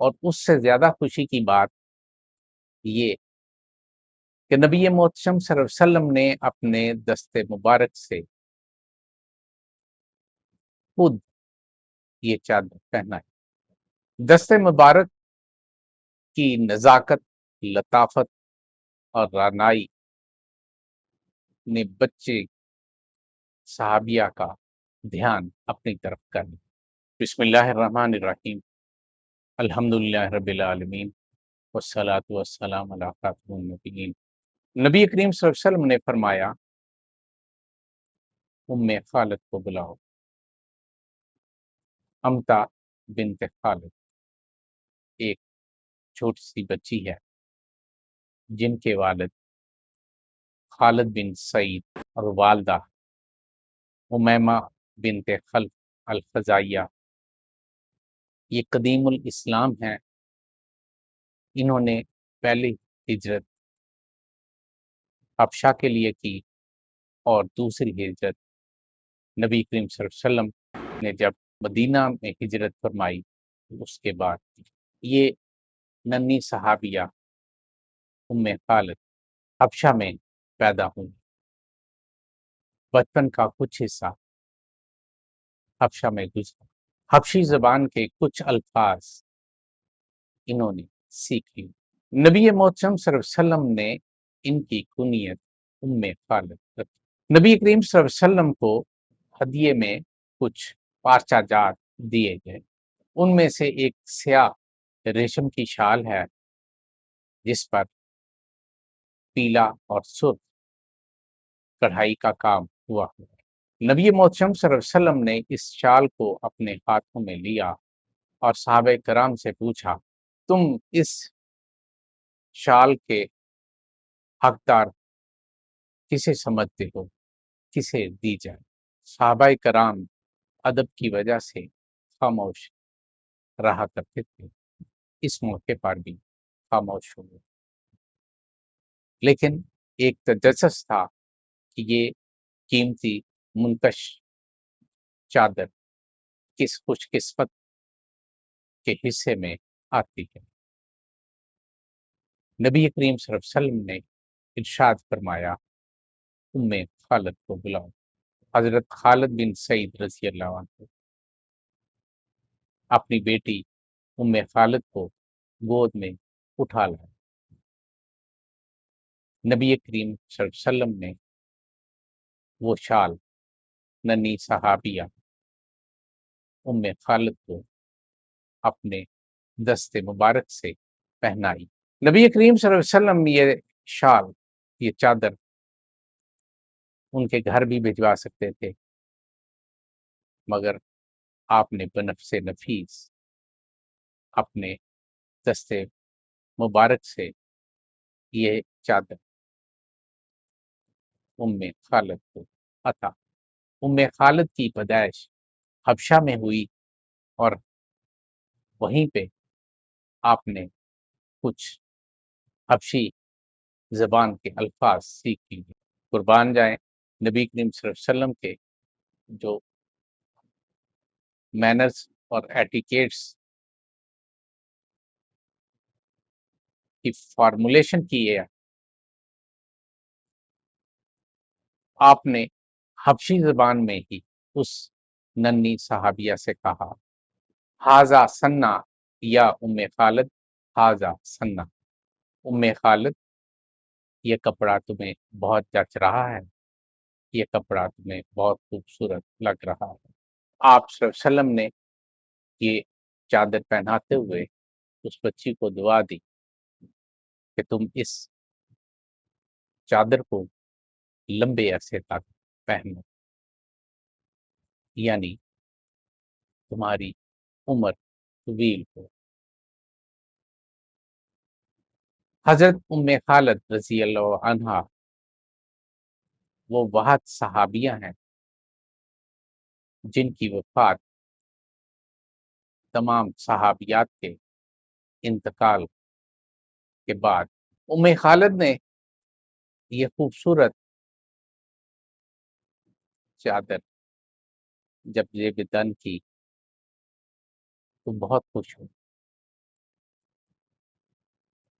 اور اس سے زیادہ خوشی کی بات یہ کہ نبی محتشم صلی اللہ علیہ وسلم نے اپنے دست مبارک سے خود یہ چادر پہنائی۔ دست مبارک کی نزاکت، لطافت اور رعنائی نے بچے صحابیہ کا دھیان اپنی طرف کر لیا۔ بسم اللہ الرحمن الرحیم، الحمدللہ رب العالمین، والصلاة والسلام علی خاتم النبیین۔ نبی کریم صلی اللہ علیہ وسلم نے فرمایا، ام خالد کو بلاؤ۔ امتا بنت خالد ایک چھوٹی سی بچی ہے جن کے والد خالد بن سعید اور والدہ امیمہ بنت خلف الخزائیہ، یہ قدیم الاسلام ہیں۔ انہوں نے پہلی ہجرت حبشہ کے لیے کی اور دوسری ہجرت نبی کریم صلی اللہ علیہ وسلم نے جب مدینہ میں ہجرت فرمائی اس کے بعد کی۔ یہ ننھی صحابیہ ام خالد حبشہ میں پیدا ہوئی۔ بچپن کا کچھ حصہ حبشہ میں گزرا۔ حبشی زبان کے کچھ الفاظ انہوں نے سیکھ لی۔ نبی محتشم صلی اللہ علیہ وسلم نے ان کی کنیت ام خالد رکھی۔ نبی کریم صلی اللہ علیہ وسلم کو ہدیے میں کچھ پارچہ جات دیے گئے۔ ان میں سے ایک سیاہ ریشم کی شال ہے جس پر پیلا اور سرخ کڑھائی کا کام ہوا ہے۔ نبی محتشم صلی اللہ علیہ وسلم نے اس شال کو اپنے ہاتھوں میں لیا اور صحابہ کرام سے پوچھا، تم اس شال کے حقدار کسے سمجھتے ہو، کسے دی جائے؟ صحابہ کرام ادب کی وجہ سے خاموش رہا کرتے تھے، اس موقع پر بھی خاموش ہو گئے، لیکن ایک تجسس تھا کہ یہ قیمتی منتش چادر کس خوش قسمت کے حصے میں آتی ہے۔ نبی کریم صلی اللہ علیہ وسلم نے ارشاد فرمایا، ام خالد کو بلاؤ۔ حضرت خالد بن سعید رضی اللہ عنہ اپنی بیٹی ام خالد کو گود میں اٹھا لائے۔ نبی کریم صلی اللہ علیہ وسلم نے وہ شال ننھی صحابیہ ام خالد کو اپنے دست مبارک سے پہنائی۔ نبی کریم صلی اللہ علیہ وسلم یہ شال، یہ چادر ان کے گھر بھی بھجوا سکتے تھے، مگر آپ نے بنفس نفیس اپنے دست مبارک سے یہ چادر ام خالد کو عطا۔ ام خالد کی پیدائش حبشہ میں ہوئی اور وہیں پہ آپ نے کچھ حبشی زبان کے الفاظ سیکھ لیے۔ قربان جائیں نبی کریم صلی اللہ علیہ وسلم کے جو مینرز اور ایٹیکیٹس کی فارمولیشن کی ہے۔ آپ نے حبشی زبان میں ہی اس ننھی صحابیہ سے کہا، حاذا سنہ یا ام خالد، حاذا سنہ، ام خالد یہ کپڑا تمہیں بہت جچ رہا ہے، یہ کپڑا تمہیں بہت خوبصورت لگ رہا ہے۔ آپ صلی اللہ علیہ وسلم نے یہ چادر پہناتے ہوئے اس بچی کو دعا دی کہ تم اس چادر کو لمبے عرصے تک پہنو، یعنی تمہاری عمر طویل ہو۔ حضرت ام خالد رضی اللہ عنہا وہ واحد صحابیہ ہیں جن کی وفات تمام صحابیات کے انتقال کے بعد۔ ام خالد نے یہ خوبصورت چادر جب زیب تن کی تو بہت خوش ہوئی۔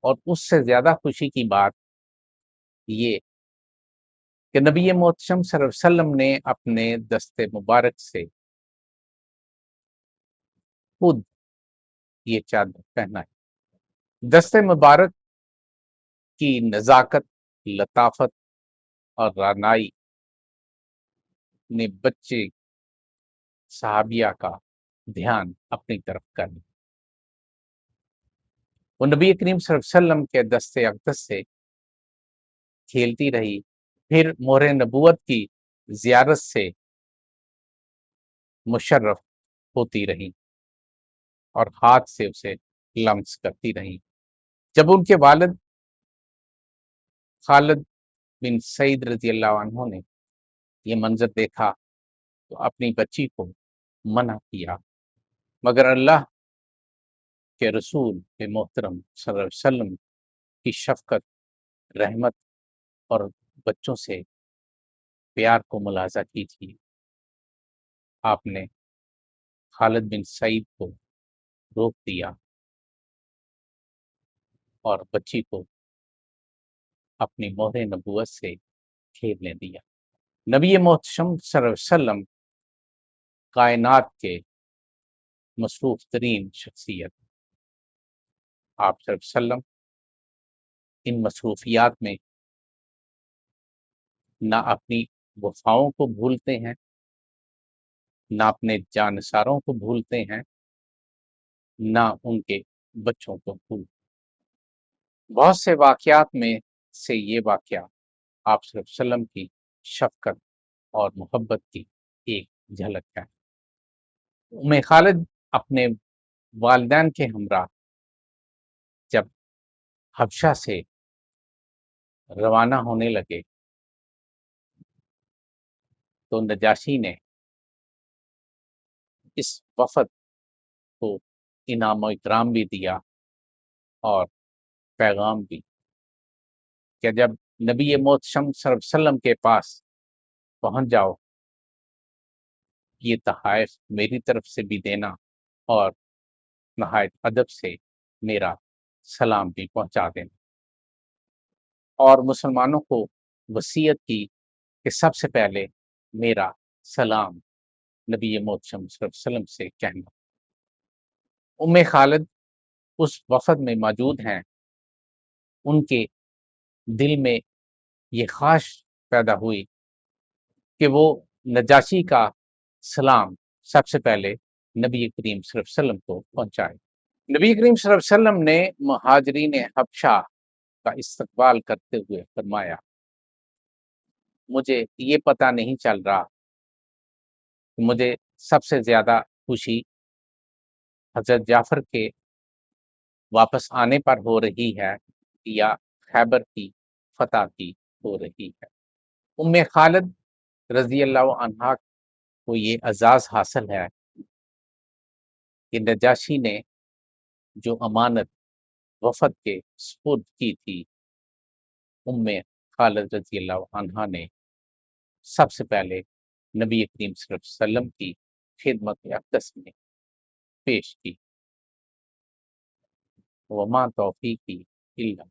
اور اس سے زیادہ خوشی کی بات یہ کہ نبی محتشم صلی اللہ علیہ وسلم نے اپنے دست مبارک سے خود یہ چادر پہنا ہے۔ دست مبارک کی نزاکت، لطافت اور رعنائی نے بچے صحابیہ کا دھیان اپنی طرف کر لیا۔ وہ نبی کریم صلی اللہ علیہ وسلم کے دست اقدس سے کھیلتی رہی، پھر مہر نبوت کی زیارت سے مشرف ہوتی رہی اور ہاتھ سے اسے لمس کرتی رہی۔ جب ان کے والد خالد بن سعید رضی اللہ عنہ نے یہ منظر دیکھا تو اپنی بچی کو منع کیا، مگر اللہ کے رسول محترم صلی اللہ علیہ وسلم کی شفقت، رحمت اور بچوں سے پیار کو ملاحظہ کیجیے، آپ نے خالد بن سعید کو روک دیا اور بچی کو اپنی مہر نبوت سے کھیلنے دیا۔ نبی محتشم صلی اللہ علیہ وسلم کائنات کے مصروف ترین شخصیت، آپ صلی اللہ علیہ وسلم ان مصروفیات میں نہ اپنی وفاؤں کو بھولتے ہیں، نہ اپنے جانثاروں کو بھولتے ہیں، نہ ان کے بچوں کو بھولتے۔ بہت سے واقعات میں سے یہ واقعہ آپ صلی اللہ علیہ وسلم کی شفقت اور محبت کی ایک جھلک ہے۔ ام خالد اپنے والدین کے ہمراہ جب حبشہ سے روانہ ہونے لگے تو نجاشی نے اس وفد کو انعام و اکرام بھی دیا اور پیغام بھی کہ جب نبی محتشم صلی اللہ علیہ وسلم کے پاس پہنچ جاؤ، یہ تحائف میری طرف سے بھی دینا اور نہایت ادب سے میرا سلام بھی پہنچا دینا۔ اور مسلمانوں کو وصیت کی کہ سب سے پہلے میرا سلام نبی محتشم صلی اللہ علیہ وسلم سے کہنا۔ ام خالد اس وفد میں موجود ہیں، ان کے دل میں یہ خواہش پیدا ہوئی کہ وہ نجاشی کا سلام سب سے پہلے نبی کریم صلی اللہ علیہ وسلم کو پہنچائے۔ نبی کریم صلی اللہ علیہ وسلم نے مہاجرین حبشہ کا استقبال کرتے ہوئے فرمایا، مجھے یہ پتہ نہیں چل رہا کہ مجھے سب سے زیادہ خوشی حضرت جعفر کے واپس آنے پر ہو رہی ہے یا خیبر کی فتح کی ہو رہی ہے۔ ام خالد رضی اللہ عنہا کو یہ اعزاز حاصل ہے کہ نجاشی نے جو امانت وفد کے سپرد کی تھی، ام خالد رضی اللہ عنہا نے سب سے پہلے نبی کریم صلی اللہ علیہ وسلم کی خدمت اقدس میں پیش کی۔ وما توفیقی الا